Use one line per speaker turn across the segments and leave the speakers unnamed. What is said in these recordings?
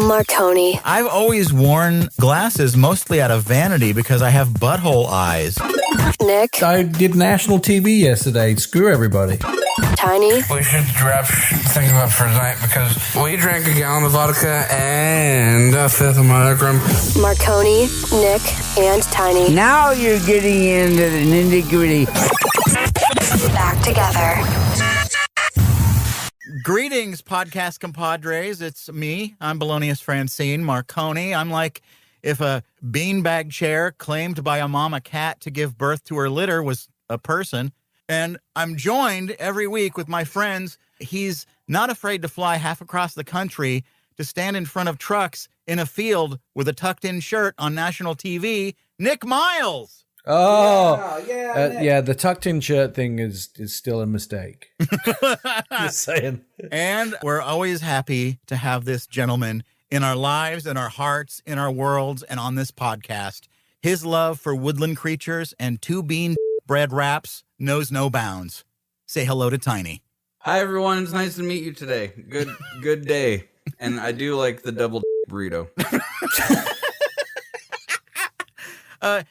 Marconi.
I've always worn glasses mostly out of vanity because I have butthole eyes.
Nick.
I did national TV yesterday. Screw everybody.
Tiny.
We should wrap things up for tonight because we drank a gallon of vodka and a fifth of monochrome.
Marconi, Nick, and Tiny.
Now you're getting into the nitty-gritty.
Back together.
Greetings, podcast compadres. It's me. I'm Belonius Francine Marconi. I'm like if a beanbag chair claimed by a mama cat to give birth to her litter was a person. And I'm joined every week with my friends. He's not afraid to fly half across the country to stand in front of trucks in a field with a tucked-in shirt on national TV, Nick Miles.
Oh, yeah. The tucked-in shirt thing is still a mistake. Just saying.
And we're always happy to have this gentleman in our lives, in our hearts, in our worlds, and on this podcast. His love for woodland creatures and two-bean bread wraps knows no bounds. Say hello to Tiny.
Hi everyone, it's nice to meet you today. Good day. And I do like the double burrito.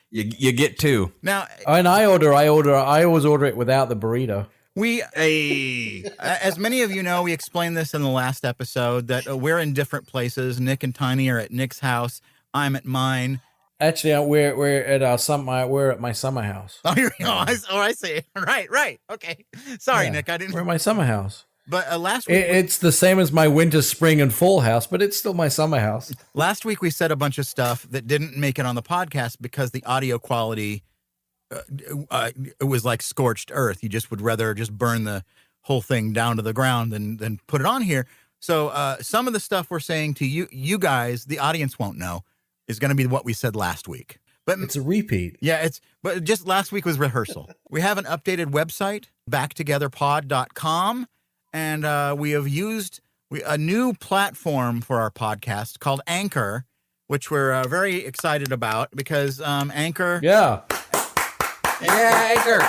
You get two.
Now,
And I always order it without the burrito.
As many of you know, we explained this in the last episode that we're in different places. Nick and Tiny are at Nick's house. I'm at mine.
Actually, we're at we're at my summer house.
Oh, I see. Right. Okay. Sorry,
Yeah.
Nick. I didn't.
We're at my summer house.
But last week,
It's the same as my winter, spring, and fall house, but it's still my summer house.
last week we said a bunch of stuff that didn't make it on the podcast because the audio quality it was like scorched earth. You just would rather just burn the whole thing down to the ground than put it on here. So some of the stuff we're saying to you guys, the audience won't know, is going to be what we said last week. But
It's a repeat.
yeah, but just last week was rehearsal. We have an updated website, backtogetherpod.com, and we have used a new platform for our podcast called Anchor, which we're very excited about because Anchor.
Yeah.
Yeah, Anchor.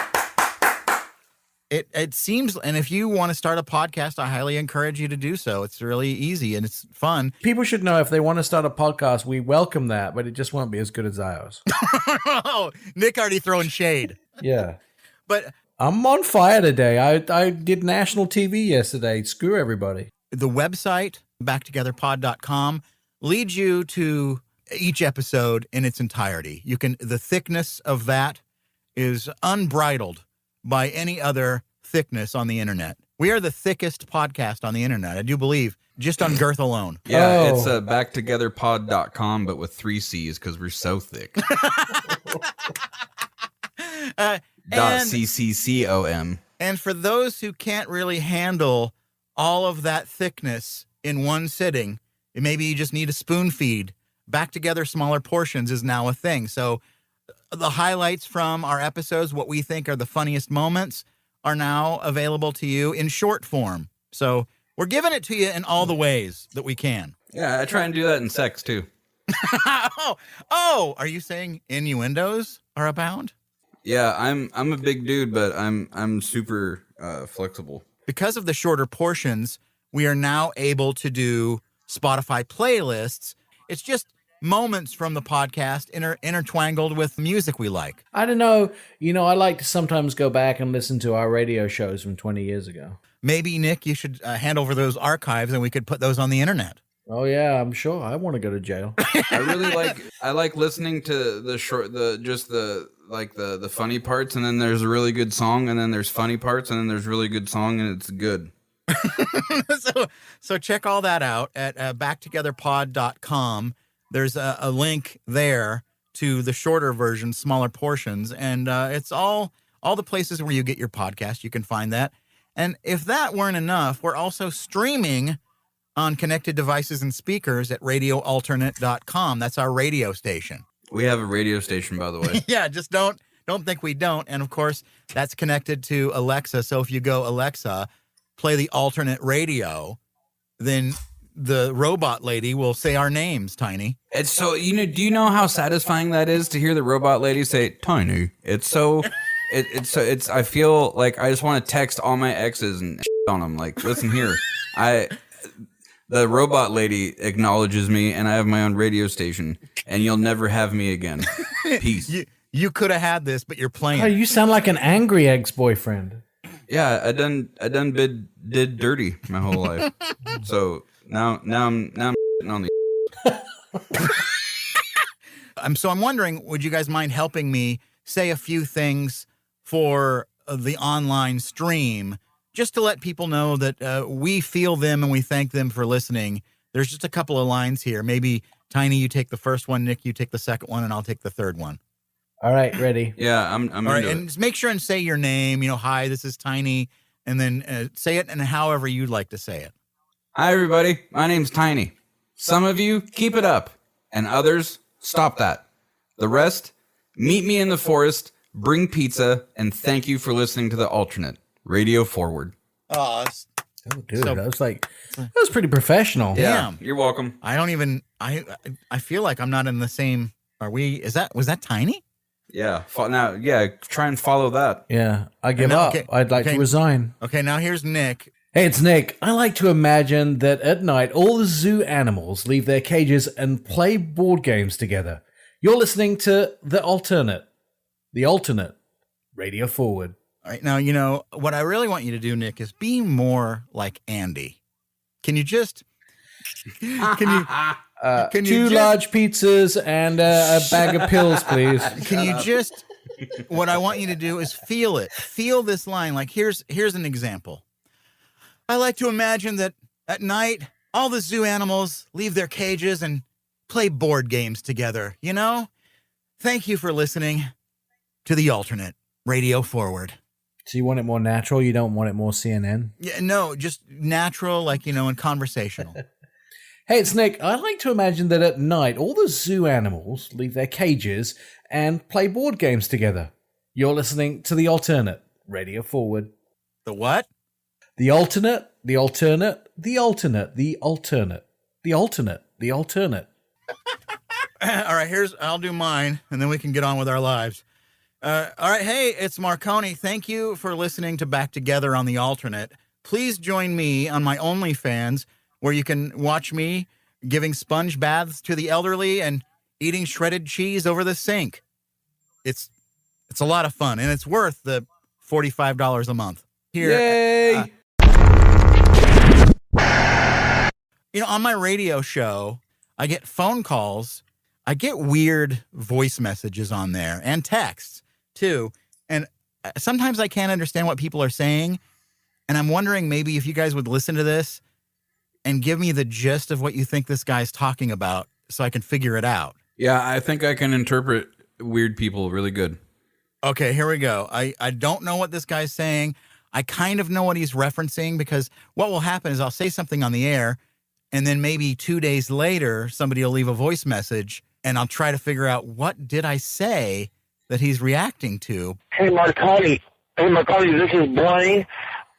It seems, and if you want to start a podcast, I highly encourage you to do so. It's really easy and it's fun.
People should know if they want to start a podcast, we welcome that, but it just won't be as good as ours.
Oh, Nick already throwing shade.
Yeah.
But
I'm on fire today. I did national TV yesterday. Screw everybody.
the website, backtogetherpod.com, leads you to each episode in its entirety. The thickness of that is unbridled by any other thickness on the internet. We are the thickest podcast on the internet, I do believe, just on girth alone.
Yeah, it's backtogetherpod.com, but with 3 C's because we're so thick. .cccom.
And for those who can't really handle all of that thickness in one sitting, maybe you just need a spoon feed. Back Together Smaller Portions is now a thing. So the highlights from our episodes, what we think are the funniest moments, are now available to you in short form. So we're giving it to you in all the ways that we can.
Yeah, I try and do that in sex too.
Oh, are you saying innuendos are abound?
Yeah, I'm a big dude, but I'm super flexible.
Because of the shorter portions, we are now able to do Spotify playlists. It's just moments from the podcast intertwangled with music we like.
I don't know. I like to sometimes go back and listen to our radio shows from 20 years ago.
Maybe, Nick, you should hand over those archives and we could put those on the internet.
Oh, yeah, I'm sure. I want to go to jail.
I like listening to the funny parts, and then there's a really good song, and then there's funny parts, and then there's really good song, and it's good.
So check all that out at backtogetherpod.com. There's a link there to the shorter version, smaller portions, and it's all the places where you get your podcast. You can find that. And if that weren't enough, we're also streaming on connected devices and speakers at radioalternate.com. That's our radio station.
We have a radio station, by the way.
Yeah, just don't think we don't. And of course, that's connected to Alexa. So if you go, Alexa, play the alternate radio, then the robot lady will say our names, Tiny.
It's so, do you know how satisfying that is to hear the robot lady say Tiny? It's so, I feel like I just want to text all my exes and on them. Like, listen here, The robot lady acknowledges me, and I have my own radio station, and you'll never have me again. Peace.
You could have had this, but you're playing.
Oh, you sound like an angry ex-boyfriend.
Yeah, I done did dirty my whole life. So now I'm on the.
I'm wondering, would you guys mind helping me say a few things for the online stream, just to let people know that we feel them and we thank them for listening? There's just a couple of lines here. Maybe Tiny, you take the first one, Nick, you take the second one, and I'll take the third one.
All right, ready.
Yeah, I'm
all right, and just make sure and say your name. Hi, this is Tiny, and then say it and however you'd like to say it.
Hi, everybody. My name's Tiny. Some of you keep it up, and others stop that. The rest, meet me in the forest, bring pizza, and thank you for listening to the alternate Radio Forward.
Oh,
dude, that was pretty professional.
Damn.
Yeah, you're welcome.
I don't even. I feel like I'm not in the same. Are we? Was that Tiny?
Yeah. Now, try and follow that.
Yeah, I give up.
Okay,
I'd like to resign.
Okay, now here's Nick.
Hey, it's Nick. I like to imagine that at night all the zoo animals leave their cages and play board games together. You're listening to The Alternate Radio Forward.
All right, now, what I really want you to do, Nick, is be more like Andy. Can you just...
Two large pizzas and a bag of pills, please.
Can you just... What I want you to do is feel it. Feel this line. Like, here's an example. I like to imagine that at night, all the zoo animals leave their cages and play board games together, Thank you for listening to The Alternate Radio Forward.
So you want it more natural? You don't want it more CNN?
Yeah, no, just natural, and conversational.
Hey, it's Nick. I like to imagine that at night, all the zoo animals leave their cages and play board games together. You're listening to The Alternate Radio Forward.
The what?
The Alternate, The Alternate, The Alternate, The Alternate, The Alternate, The Alternate.
All right, I'll do mine, and then we can get on with our lives. All right, hey, it's Marconi. Thank you for listening to Back Together on The Alternate. Please join me on my OnlyFans, where you can watch me giving sponge baths to the elderly and eating shredded cheese over the sink. It's a lot of fun, and it's worth the $45 a month. Here,
yay!
On my radio show, I get phone calls. I get weird voice messages on there and texts too. And sometimes I can't understand what people are saying. And I'm wondering maybe if you guys would listen to this and give me the gist of what you think this guy's talking about so I can figure it out.
Yeah, I think I can interpret weird people really good.
Okay, here we go. I don't know what this guy's saying. I kind of know what he's referencing, because what will happen is I'll say something on the air, and then maybe 2 days later, somebody will leave a voice message, and I'll try to figure out what did I say that he's reacting to.
Hey, Marconi, this is Blaine.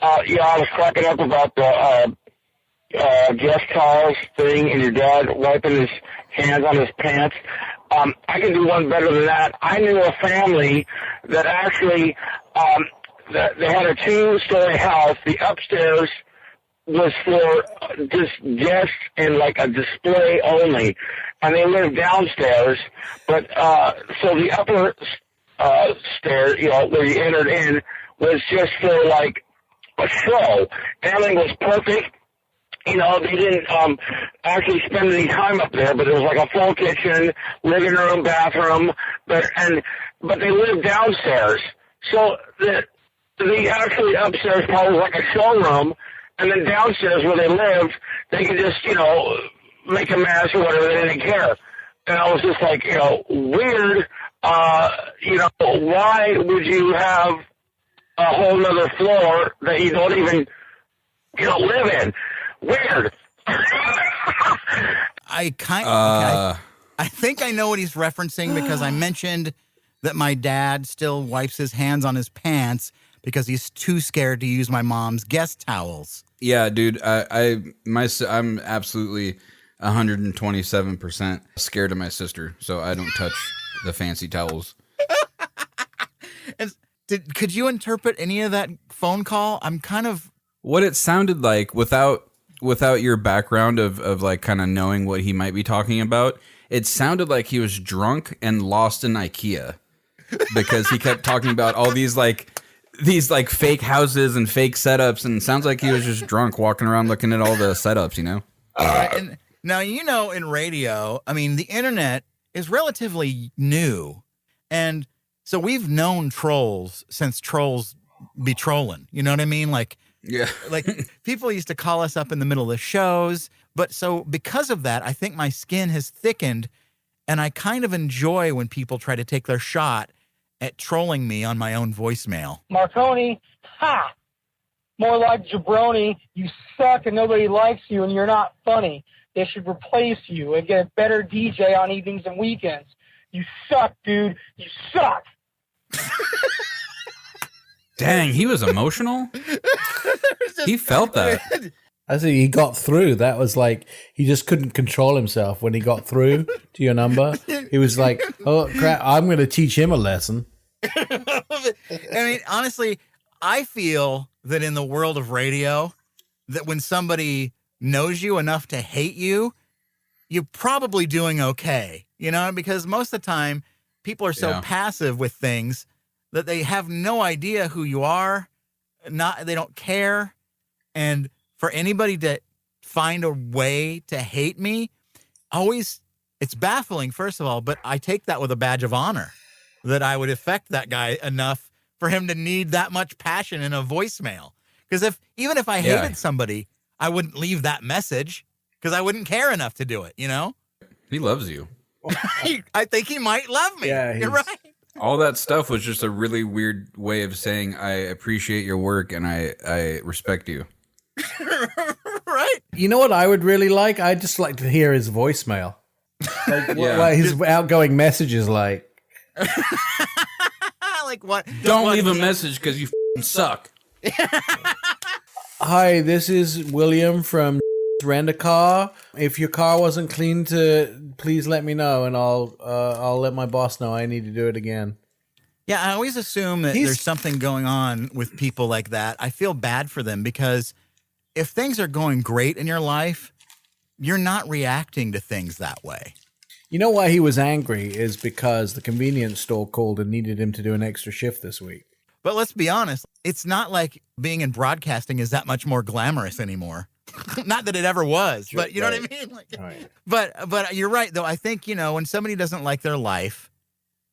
I was cracking up about the guest calls thing and your dad wiping his hands on his pants. I can do one better than that. I knew a family that actually they had a 2-story house. The upstairs was for just guests and like a display only, and they lived downstairs. But so the upper stairs, where you entered in, was just for like a show. Everything was perfect. They didn't actually spend any time up there, but it was like a full kitchen, living room, bathroom, but they lived downstairs. So the actually upstairs part was like a showroom, and then downstairs where they lived, they could just, make a mess or whatever. They didn't care. And I was just like, weird. Why would you have a whole nother floor that you don't even, live in? Weird.
I think I know what he's referencing, because I mentioned that my dad still wipes his hands on his pants because he's too scared to use my mom's guest towels.
Yeah, dude, I'm absolutely 127% scared of my sister, so I don't touch the fancy towels.
Could you interpret any of that phone call? I'm kind of...
What it sounded like, without without your background of like kind of knowing what he might be talking about, it sounded like he was drunk and lost in IKEA because he kept talking about all these fake houses and fake setups, and it sounds like he was just drunk walking around looking at all the setups, you know?
And now, in radio, I mean, the internet is relatively new. And so we've known trolls since trolls be trolling. You know what I mean? Like people used to call us up in the middle of the shows. But so because of that, I think my skin has thickened, and I kind of enjoy when people try to take their shot at trolling me on my own voicemail.
Marconi, ha! More like jabroni. You suck and nobody likes you and you're not funny. They should replace you and get a better DJ on evenings and weekends. You suck, dude. You suck.
Dang, he was emotional. He felt that.
I see he got through. That was like, he just couldn't control himself when he got through to your number. He was like, oh, crap, I'm going to teach him a lesson.
I mean, honestly, I feel that in the world of radio, that when somebody knows you enough to hate you, you're probably doing okay, because most of the time people are so passive with things that they have no idea who you are. They don't care. And for anybody to find a way to hate me, it's baffling, first of all, but I take that with a badge of honor, that I would affect that guy enough for him to need that much passion in a voicemail. Because even if I hated somebody, I wouldn't leave that message because I wouldn't care enough to do it,
He loves you.
I think he might love me.
Yeah,
you're right.
All that stuff was just a really weird way of saying, I appreciate your work and I respect you.
Right.
You know what I would really like? I'd just like to hear his voicemail. Like what his outgoing message is like.
Like what?
Don't leave a message because you suck.
Hi, this is William from Rent a Car. If your car wasn't clean, please let me know, and I'll let my boss know I need to do it again.
Yeah, I always assume that there's something going on with people like that. I feel bad for them because if things are going great in your life, you're not reacting to things that way.
You know why he was angry is because the convenience store called and needed him to do an extra shift this week.
But let's be honest, it's not like being in broadcasting is that much more glamorous anymore. Not that it ever was, but you know what I mean? Like, But you're right, though. I think, when somebody doesn't like their life,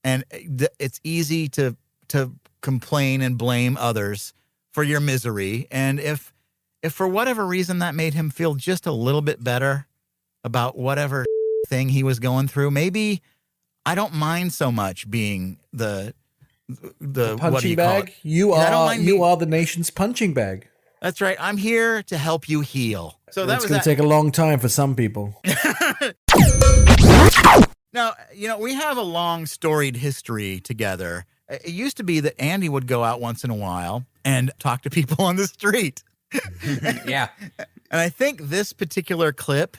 and it's easy to complain and blame others for your misery. And if for whatever reason that made him feel just a little bit better about whatever thing he was going through, maybe I don't mind so much being the
punching
what do you
bag.
Call it?
You are the nation's punching bag.
That's right. I'm here to help you heal. So
It's going to take a long time for some people.
Now, we have a long storied history together. It used to be that Andy would go out once in a while and talk to people on the street.
Yeah.
And I think this particular clip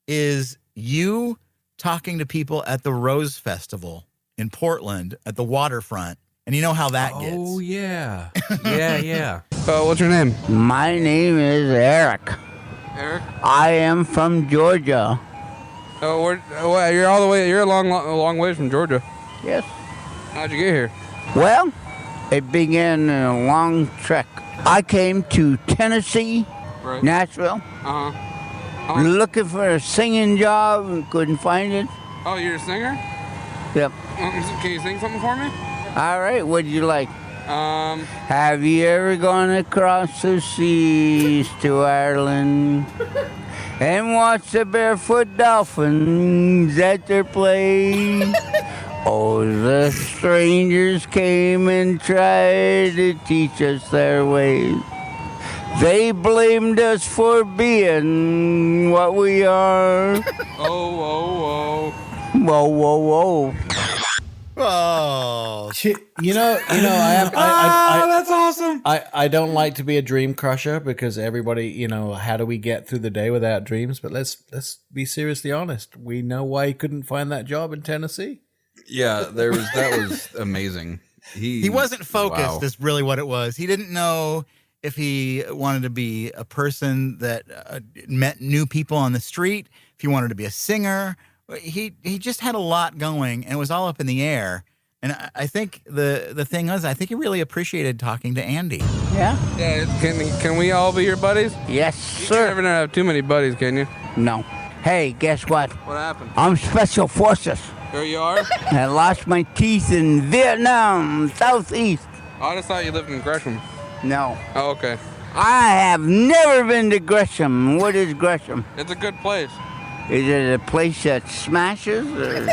is you talking to people at the Rose Festival in Portland at the waterfront. And you know how that gets.
Oh, yeah. Yeah.
What's your name?
My name is Eric.
Eric?
I am from Georgia.
You're a long way from Georgia.
Yes.
How'd you get here?
Well, it began a long trek. I came to Tennessee, Nashville, looking for a singing job and couldn't find it.
Oh, you're a singer?
Yep.
Can you sing something for me?
All right, what'd you like? Have you ever gone across the seas to Ireland and watched the barefoot dolphins at their play? Oh, the strangers came and tried to teach us their ways. They blamed us for being what we are.
Oh.
Whoa, whoa, whoa.
Oh,
That's awesome.
I don't like to be a dream crusher because everybody, how do we get through the day without dreams? But let's be seriously honest. We know why he couldn't find that job in Tennessee.
Yeah, that was amazing.
he wasn't focused.
Wow.
Is really what it was. He didn't know if he wanted to be a person that met new people on the street, if he wanted to be a singer. He just had a lot going, and it was all up in the air. And I think the thing is, I think he really appreciated talking to Andy.
Yeah?
Yeah, can we all be your buddies?
Yes,
You
sir.
never have too many buddies, can you?
No. Hey, guess what?
What happened?
I'm Special Forces.
There you are?
I lost my teeth in Vietnam, Southeast.
Oh, I just thought you lived in Gresham.
No.
Oh, okay.
I have never been to Gresham. What is Gresham?
It's a good place.
Is it a place that smashes? Or?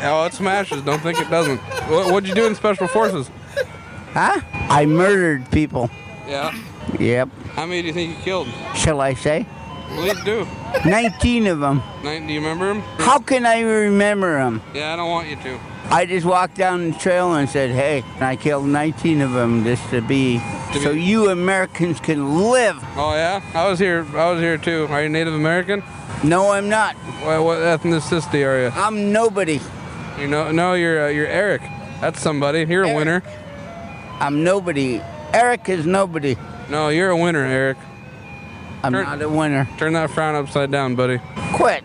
Oh, it smashes. Don't think it doesn't. What'd you do in Special Forces?
Huh? I murdered people.
Yeah.
Yep.
How many do you think you killed?
Shall I say?
Please do.
19 of them.
Do you remember him?
How can I remember them?
Yeah, I don't want you to.
I just walked down the trail and said, hey, I killed 19 of them just so you Americans can live.
Oh yeah, I was here too. Are you Native American?
No, I'm not.
What ethnicity are you?
I'm nobody.
You know, no, you're Eric. That's somebody. You're a winner.
I'm nobody. Eric is nobody.
No, you're a winner, Eric.
I'm not a winner.
Turn that frown upside down, buddy.
Quit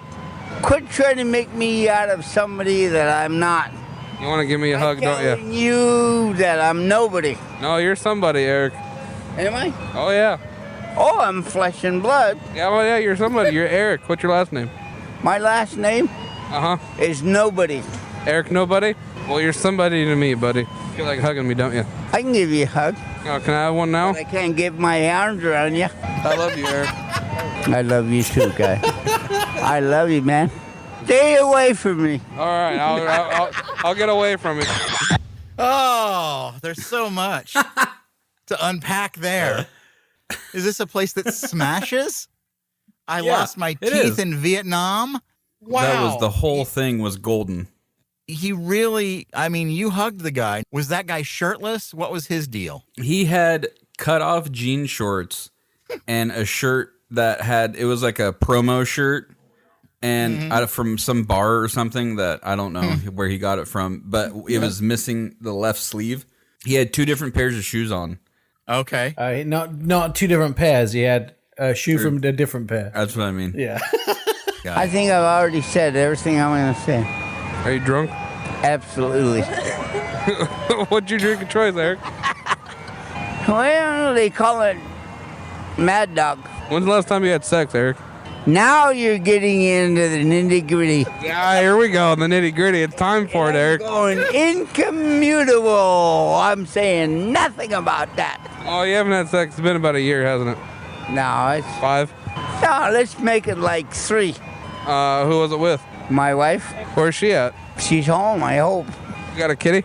trying to make me out of somebody that I'm not.
You want to give me a hug, don't
Telling
you?
you that I'm nobody.
No, you're somebody, Eric.
Am I?
Oh yeah.
Oh, I'm flesh and blood.
Yeah, well, yeah, you're somebody. You're Eric. What's your last name?
My last name
Uh huh.
is Nobody.
Eric Nobody? Well, you're somebody to me, buddy. You feel like hugging me, don't you?
I can give you a hug.
Oh, can I have one now?
But I can't give my arms around you.
I love you, Eric.
I love you too, guy. I love you, man. Stay away from me.
All right, I'll get away from it.
Oh, there's so much to unpack there. Is this a place that smashes? I lost my teeth in Vietnam. Wow.
That was the whole thing was golden.
He really, I mean, you hugged the guy. Was that guy shirtless? What was his deal?
He had cut off jean shorts and a shirt that had, it was like a promo shirt and out of, from some bar or something that I don't know where he got it from, but it was missing the left sleeve. He had two different pairs of shoes on.
Okay.
Not two different pairs. He had a shoe from a different pair.
That's what I mean.
Yeah.
I think I've already said everything I'm going to say.
Are you drunk?
Absolutely.
What'd you drink of choice, Eric?
Well, they call it Mad Dog.
When's the last time you had sex, Eric?
Now you're getting into the nitty-gritty.
Yeah, here we go, the nitty-gritty. It's time for it, Eric.
Going incommutable. I'm saying nothing about that.
Oh, you haven't had sex. It's been about a year, hasn't it?
No, it's...
5?
No, let's make it like 3.
Who was it with?
My wife,
Where's she at?
she's home, I hope.
You got a kitty?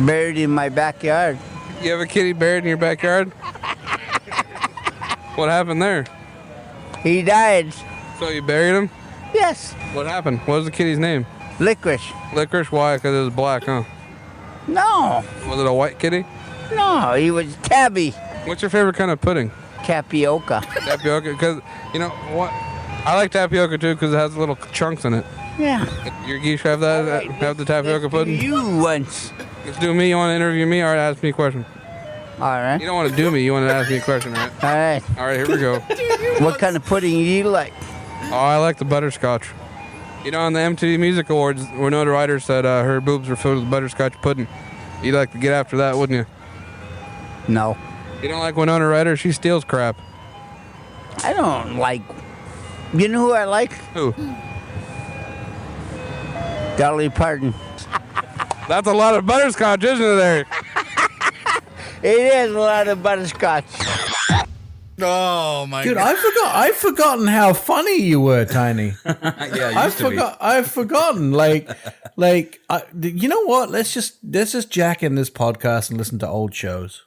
Buried in my backyard.
You have a kitty buried in your backyard? What happened there?
He died.
So you buried him?
Yes.
What happened? What was the kitty's name?
Licorice.
Licorice? Why? Because it was black, huh?
No.
Was it a white kitty?
No, he was tabby.
What's your favorite kind of pudding?
Tapioca.
Tapioca? Because, you know, what? I like tapioca, too, because it has little chunks in it.
Yeah.
Your geese have that?
Right,
Have the tapioca pudding?
You once.
Let's do me. You want to interview me or ask me a question?
All right.
You don't want to do me. You want to ask me a question, right?
All right.
All right, here we go.
What kind of pudding do you like?
Oh, I like the butterscotch. You know, on the MTV Music Awards, Winona Ryder said her boobs were filled with butterscotch pudding. You'd like to get after that, wouldn't you?
No.
You don't like Winona Ryder? She steals crap.
I don't like... You know who I like?
Who?
Dolly Parton.
That's a lot of butterscotch, isn't it, Eric?
It is a lot of butterscotch.
Oh my
Dude,
God.
I've forgotten how funny you were, Tiny.
Yeah,
I've forgotten. Like, you know what? Let's just jack in this podcast and listen to old shows.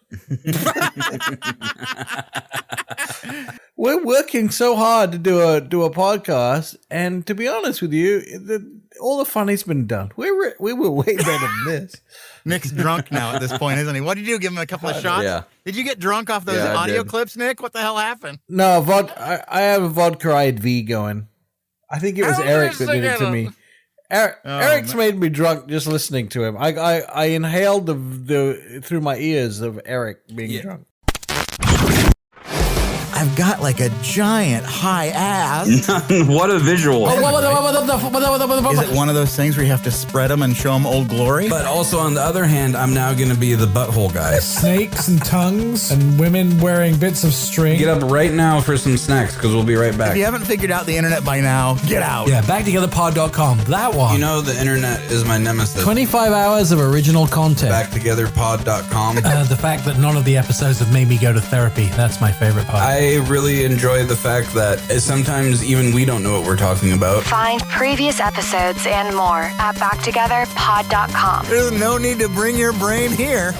We're working so hard to do a podcast, and to be honest with you, all the funny's been done. We were way better than this.
Nick's drunk now at this point, isn't he? What did you do? Give him a couple of shots?
Yeah.
Did you get drunk off those
Yeah, I
audio
did.
clips, Nick? What the hell happened?
No, I have a vodka IV going. I think it was Eric that did it to me. Eric's made me drunk just listening to him. I inhaled the through my ears of Eric being drunk.
I've got like a giant high ass.
What a visual.
Is it one of those things where you have to spread them and show them Old Glory?
But also, on the other hand, I'm now going to be the butthole guy.
Snakes and tongues and women wearing bits of string.
Get up right now for some snacks, because we'll be right back.
If you haven't figured out the internet by now, get out.
Yeah, backtogetherpod.com. That one.
You know the internet is my nemesis.
25 hours of original content.
Backtogetherpod.com.
The fact that none of the episodes have made me go to therapy. That's my favorite part.
I really enjoy the fact that sometimes even we don't know what we're talking about.
Find previous episodes and more at backtogetherpod.com.
There's no need to bring your brain here.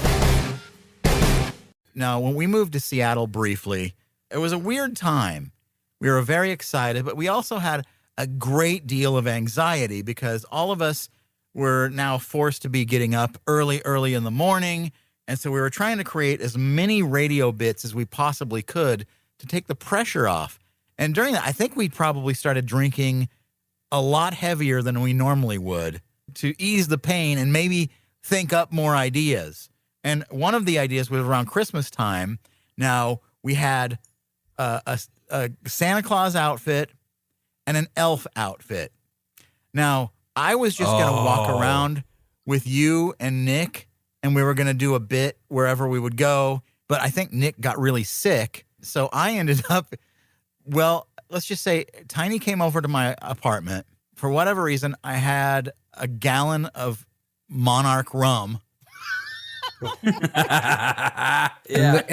Now, when we moved to Seattle briefly, it was a weird time. We were very excited, but we also had a great deal of anxiety because all of us were now forced to be getting up early in the morning. And so we were trying to create as many radio bits as we possibly could to take the pressure off. And during that, I think we probably started drinking a lot heavier than we normally would to ease the pain and maybe think up more ideas. And one of the ideas was around Christmas time. Now, we had a Santa Claus outfit and an elf outfit. Now, I was just going to walk around with you and Nick, and we were going to do a bit wherever we would go. But I think Nick got really sick. So I ended up, well, let's just say Tiny came over to my apartment. For whatever reason, I had a gallon of Monarch rum.
In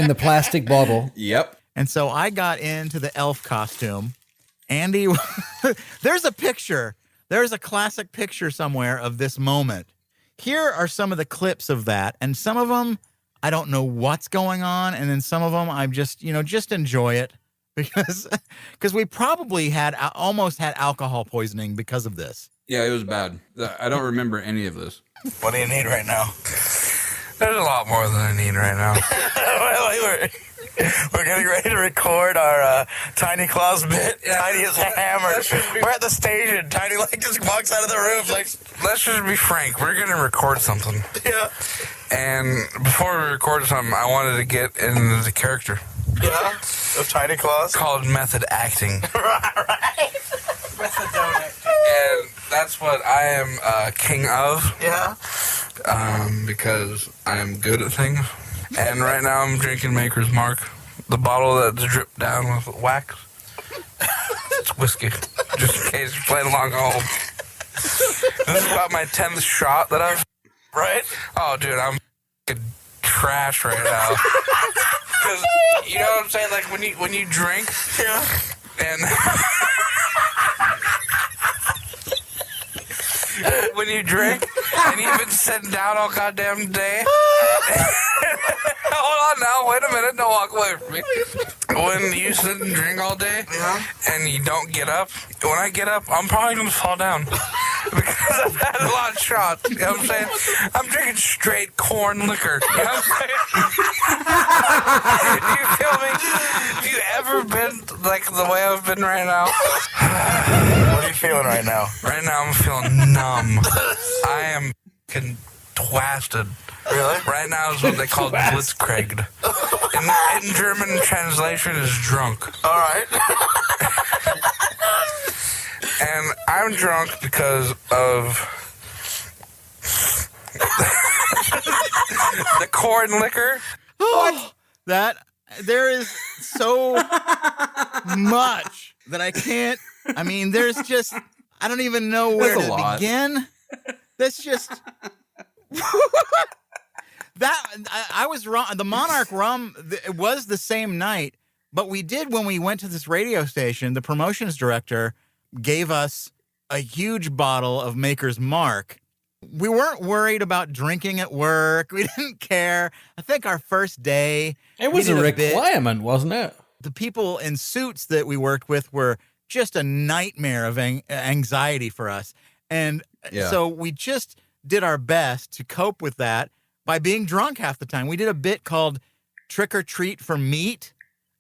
the plastic bottle.
Yep.
And so I got into the elf costume. Andy, there's a picture. There's a classic picture somewhere of this moment. Here are some of the clips of that. And some of them, I don't know what's going on. And then some of them, I'm just, just enjoy it. Because we probably almost had alcohol poisoning because of this.
Yeah, it was bad. I don't remember any of this.
What do you need right now?
There's a lot more than I need right now.
We're getting ready to record our Tiny Claus bit. Yeah. Tiny is hammered. We're at the station. Tiny just walks out of the room
Let's just be frank. We're going to record something.
Yeah.
And before we record something, I wanted to get into the character.
Yeah. Of Tiny Claus?
Called method acting.
Right. Methadone acting.
And that's what I am king of.
Yeah.
Because I am good at things. And right now I'm drinking Maker's Mark, the bottle that's dripped down with wax. It's whiskey, just in case you're playing along at home. This is about my 10th shot that I've...
Right?
Oh, dude, I'm trash right now. Because, you know what I'm saying? Like, when you drink...
Yeah.
And... when you drink, and you've been sitting down all goddamn day... Hold on now, wait a minute, don't walk away from me. When you sit and drink all day, and you don't get up, when I get up, I'm probably going to fall down. Because I've had a lot of shots, you know what I'm saying? I'm drinking straight corn liquor, you know what I'm saying? Do you feel me? Have you ever been like the way I've been right now?
What are you feeling right now?
Right now I'm feeling numb. I am twasted.
Really?
Right now is what they call blitzkrieged. In German translation is drunk.
All right.
And I'm drunk because of the corn liquor.
What? There is so much that I can't. I mean, there's just, I don't even know where to begin. That's just. I was wrong. The Monarch rum, it was the same night, but we did when we went to this radio station, the promotions director gave us a huge bottle of Maker's Mark. We weren't worried about drinking at work. We didn't care. I think our first day.
It was a requirement, wasn't it?
The people in suits that we worked with were just a nightmare of anxiety for us. And so we just did our best to cope with that by being drunk half the time. We did a bit called Trick or Treat for Meat.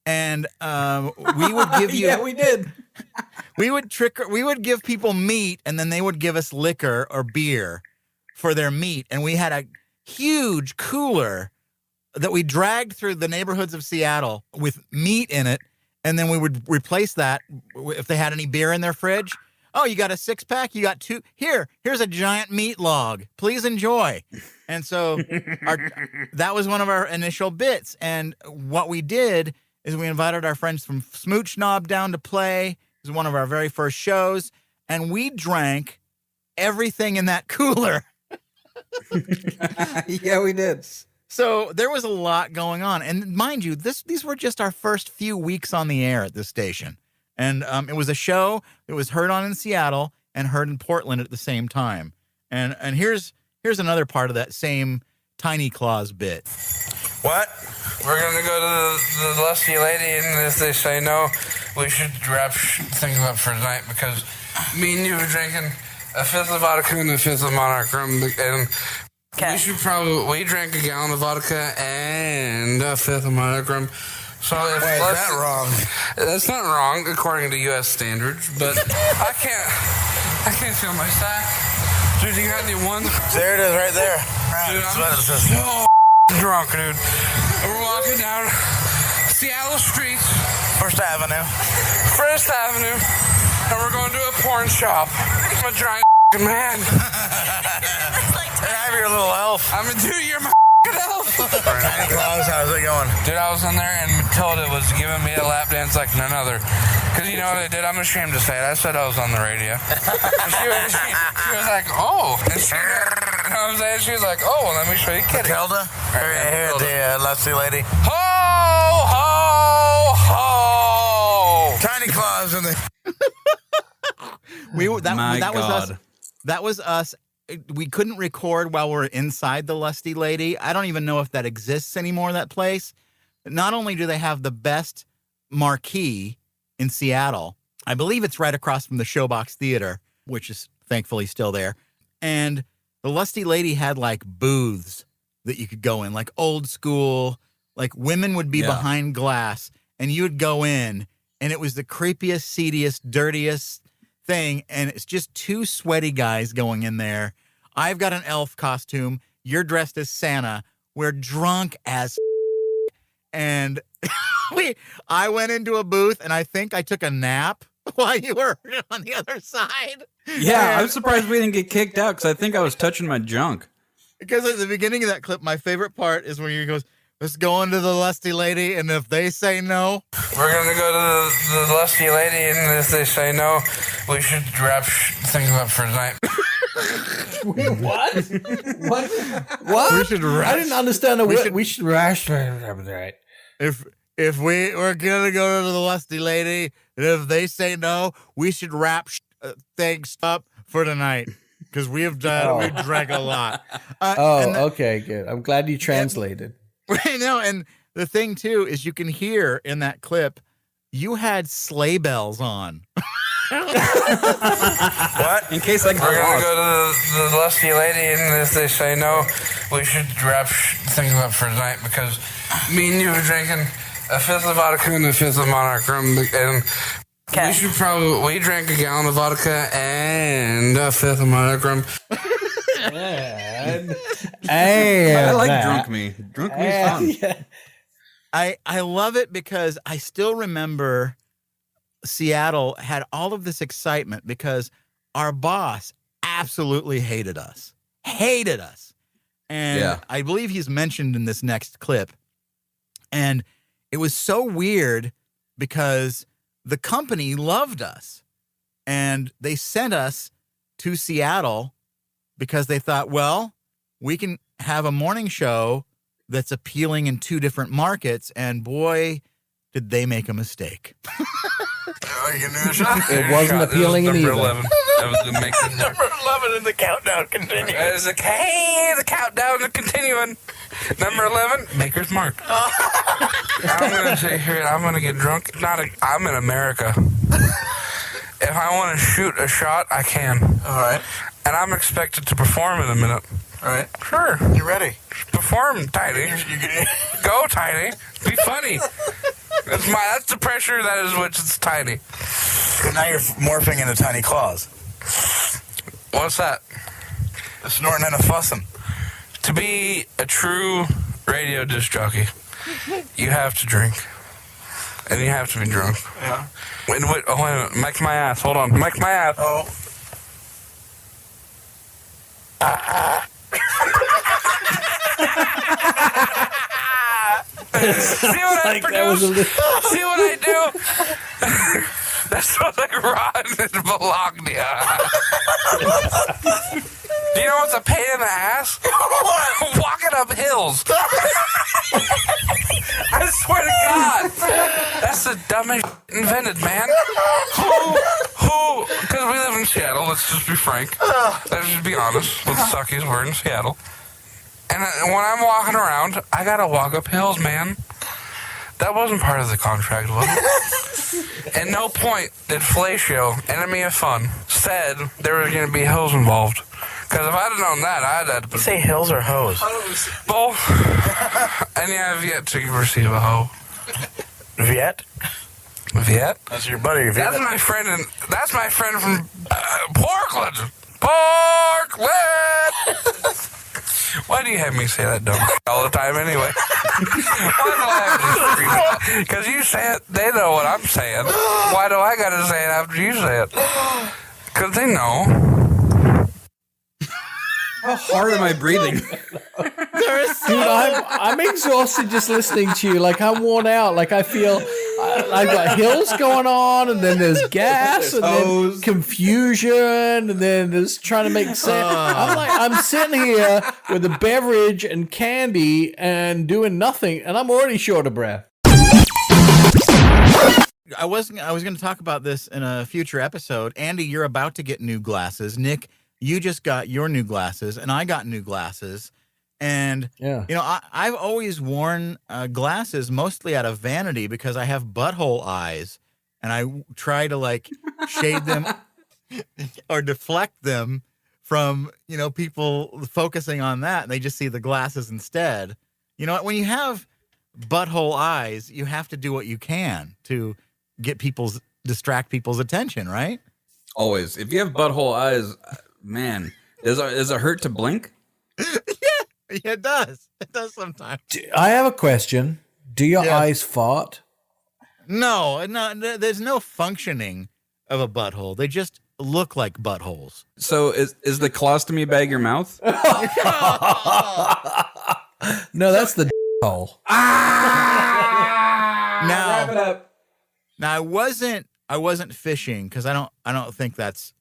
And we would give you...
Yeah, we did.
We would give people meat, and then they would give us liquor or beer for their meat. And we had a huge cooler that we dragged through the neighborhoods of Seattle with meat in it. And then we would replace that if they had any beer in their fridge. Oh, you got a 6-pack? You got 2? Here's a giant meat log. Please enjoy. And so that was one of our initial bits. And what we did is we invited our friends from Smooch Knob down to play. It was one of our very first shows. And we drank everything in that cooler.
Yeah, we did.
So there was a lot going on. And mind you, these were just our first few weeks on the air at this station. And it was a show that was heard on in Seattle and heard in Portland at the same time. And here's another part of that same Tiny Claus bit.
What? We're going to go to the lusty lady, and if they say no, we should wrap things up for tonight, because me and you are drinking a 5th of vodka and a 5th of Monarch rum, and we drank a gallon of vodka and a 5th of Monarch rum. So if
Wait, is that wrong?
That's not wrong according to U.S. standards, but I can't feel my sack. Dude, you got any one?
There it is, right there.
Dude, I'm so drunk, dude. We're walking down Seattle streets,
First Avenue,
and we're going to a porn shop. I'm a giant man.
Hey, I'm your little elf.
I'm a dude, you're my elf.
Tiny Claus, how's it going?
Dude, I was in there and Matilda was giving me a lap dance like none other. Because you know what I did? I'm ashamed to say it. I said I was on the radio. she was like, oh. And she, you know what I'm saying? She was like, oh, well, let me show you Kitty.
Matilda? Here, the lusty lady.
Ho, ho, ho.
Tiny Claus in the...
That was us. We couldn't record while we're inside the Lusty Lady. I don't even know if that exists anymore, that place. Not only do they have the best marquee in Seattle, I believe it's right across from the Showbox Theater, which is thankfully still there. And the Lusty Lady had like booths that you could go in, like old school, like women would be behind glass and you would go in and it was the creepiest, seediest, dirtiest thing, and it's just 2 sweaty guys going in there. I've got an elf costume. You're dressed as Santa. We're drunk as and I went into a booth, and I think I took a nap while you were on the other side.
Yeah, I'm surprised we didn't get kicked out, because I think I was touching my junk.
Because at the beginning of that clip, my favorite part is when he goes, let's go into the Lusty Lady, and if they say no...
We're going to go to the Lusty Lady, and if they say no, we should wrap things up for tonight.
Wait, what? What?
We should
I didn't understand the word. We should rash. Right.
If we're going to go to the Lusty Lady, and if they say no, we should wrap things up for tonight. Because we've drank a lot.
Okay, good. I'm glad you translated.
I know, and the thing, too, is you can hear in that clip, you had sleigh bells on.
What?
In case I
We're going to go to the Lusty Lady, and if they say no, we should wrap things up for tonight, because me and you are drinking a 5th of vodka and a 5th of Monarch rum, and we drank a gallon of vodka and a 5th of Monarch rum.
I like drunk me. Drunk me is fun.
Yeah.
I love it because I still remember Seattle had all of this excitement because our boss absolutely hated us. And I believe he's mentioned in this next clip. And it was so weird because the company loved us and they sent us to Seattle because they thought, well, we can have a morning show that's appealing in 2 different markets. And boy, did they make a mistake.
It wasn't appealing in either.
Number 11. That was the
Number 11 in the countdown continuing.
The countdown is continuing. Number 11, Maker's Mark. I'm going to say here, I'm going to get drunk. I'm in America. If I want to shoot a shot, I can.
All right.
And I'm expected to perform in a minute.
All right.
Sure.
You ready?
Perform, Tiny. Go, Tiny. Be funny. That's the pressure that is which it's Tiny.
So now you're morphing into Tiny Claus.
What's that?
A snorting and a fussing.
To be a true radio disc jockey, you have to drink. And you have to be drunk. Yeah. Wait, oh, wait a minute. Mike my ass. Hold on. Mike my ass. Oh. See what I produce? See what I do? That smells like rotten bologna. Do you know what's a pain in the ass? Walking up hills. I swear to God. That's the dumbest shit invented, man. Who, because we live in Seattle, let's just be frank. Let's just be honest. Let's suck his word in Seattle. And when I'm walking around, I gotta walk up hills, man. That wasn't part of the contract, was it? At no point did Fellatio, enemy of fun, said there was going to be hills involved. Because if I'd have known that, I'd have to...
Say hills or hose?
Both. And yeah, I've yet to receive a hoe.
Viet?
Viet?
That's your buddy, Viet.
That's my friend, that's my friend from Portland. Portland! Why do you have me say that dumb all the time anyway? Why do I have to scream it? Because you say it, they know what I'm saying. Why do I got to say it after you say it? Because they know.
How hard am I breathing?
Dude, I'm exhausted just listening to you. Like, I'm worn out. Like, I feel I've got hills going on, and then there's gas, and then confusion, and then there's trying to make sense. I'm sitting here with a beverage and candy and doing nothing, and I'm already short of breath.
I was going to talk about this in a future episode. Andy, you're about to get new glasses. Nick, you just got your new glasses, and I got new glasses. And, you know, I've always worn glasses mostly out of vanity because I have butthole eyes, and I try to, like, shade them or deflect them from, you know, people focusing on that, and they just see the glasses instead. You know, when you have butthole eyes, you have to do what you can to distract people's attention, right?
Always. If you have butthole eyes, man, does it hurt to blink?
Yeah, it does. It does sometimes.
I have a question. Do your eyes fart?
No, there's no functioning of a butthole. They just look like buttholes.
So is the colostomy bag your mouth?
No, that's the hole.
Now, wrap it up. Now I wasn't fishing because I don't think that's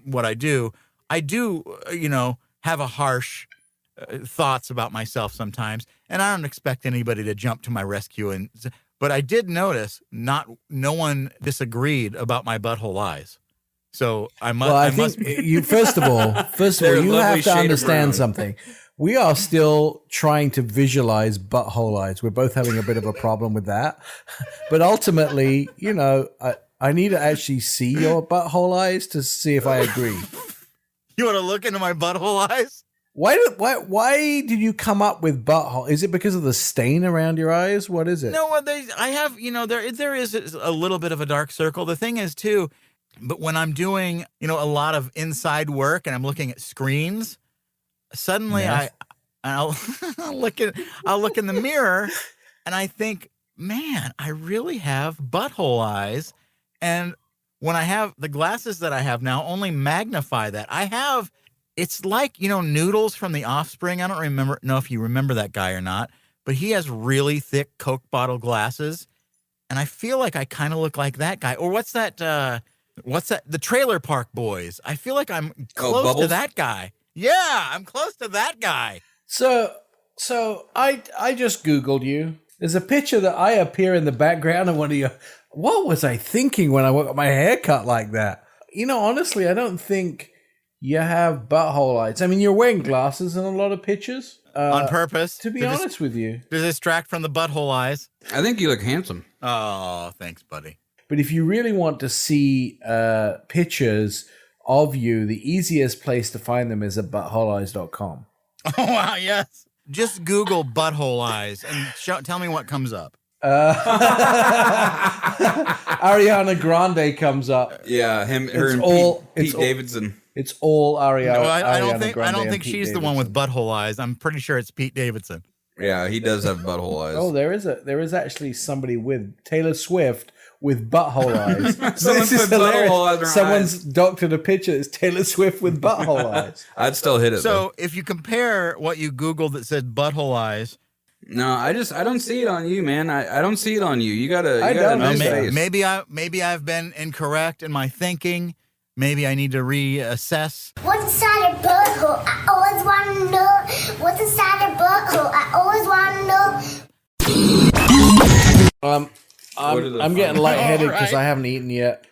what I do. I do, you know, have a harsh thoughts about myself sometimes, and I don't expect anybody to jump to my rescue. But I did notice no one disagreed about my butthole eyes. So I must.
Well, I think you first of all, you have to understand something. We are still trying to visualize butthole eyes. We're both having a bit of a problem with that. But ultimately, you know, I need to actually see your butthole eyes to see if I agree.
You want to look into my butthole eyes?
Why did you come up with butthole? Is it because of the stain around your eyes? What is it?
No, I have, you know, there is a little bit of a dark circle. The thing is too, but when I'm doing, you know, a lot of inside work and I'm looking at screens, suddenly I'll look in the mirror and I think, man, I really have butthole eyes. And when I have the glasses that I have now only magnify that. It's like, you know, Noodles from The Offspring. I don't know if you remember that guy or not, but he has really thick Coke bottle glasses. And I feel like I kind of look like that guy. Or what's that? The Trailer Park Boys. I feel like I'm close to that guy. Yeah, I'm close to that guy.
So I just Googled you. There's a picture that I appear in the background of one of your. What was I thinking when I got my hair cut like that? You know, honestly, I don't think you have butthole eyes. I mean, you're wearing glasses in a lot of pictures.
On purpose.
To be honest with you.
To distract from the butthole eyes.
I think you look handsome.
Oh, thanks, buddy.
But if you really want to see pictures of you, the easiest place to find them is at buttholeeyes.com.
Oh, wow, yes. Just Google butthole eyes and tell me what comes up.
Ariana Grande comes up.
Yeah, Pete Davidson.
It's all Ariana.
No, I don't
think
she's the one with butthole eyes. I'm pretty sure it's Pete Davidson.
Yeah, he does have butthole eyes.
Oh, there is actually somebody with Taylor Swift with butthole eyes.
Someone
This is
put butthole
hilarious.
eyes in her
Someone's
eyes.
doctored a picture. It's Taylor Swift with butthole eyes.
I'd still hit it.
So if you compare what you Googled that said butthole eyes.
No, I don't see it on you, man. I don't see it on you. You got a nice face.
Maybe I've been incorrect in my thinking. Maybe I need to reassess.
What's inside a butthole? I always want to know. What's inside a butthole? I always want to know.
I'm getting lightheaded because I haven't eaten yet.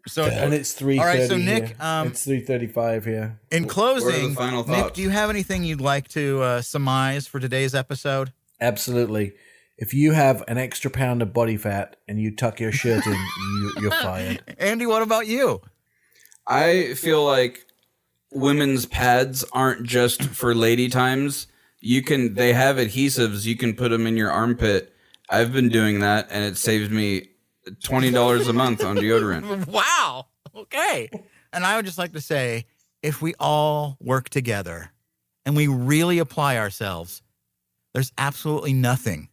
So
and it's 3:30.
All right, so Nick,
it's 3:35 here.
In closing,
final
Nick,
thoughts?
do you have anything you'd like to surmise for today's episode?
Absolutely. If you have an extra pound of body fat and you tuck your shirt in, you're fired.
Andy, what about you?
I feel like women's pads aren't just for lady times. They have adhesives. You can put them in your armpit. I've been doing that, and it saves me $20 a month on deodorant.
Wow. Okay. And I would just like to say, if we all work together and we really apply ourselves, there's absolutely nothing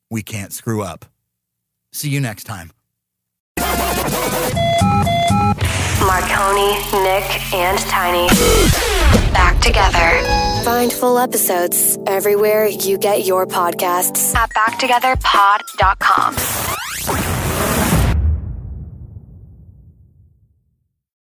we can't screw up. See you next time.
Marconi, Nick, and Tiny. Back together. Find full episodes everywhere you get your podcasts at backtogetherpod.com.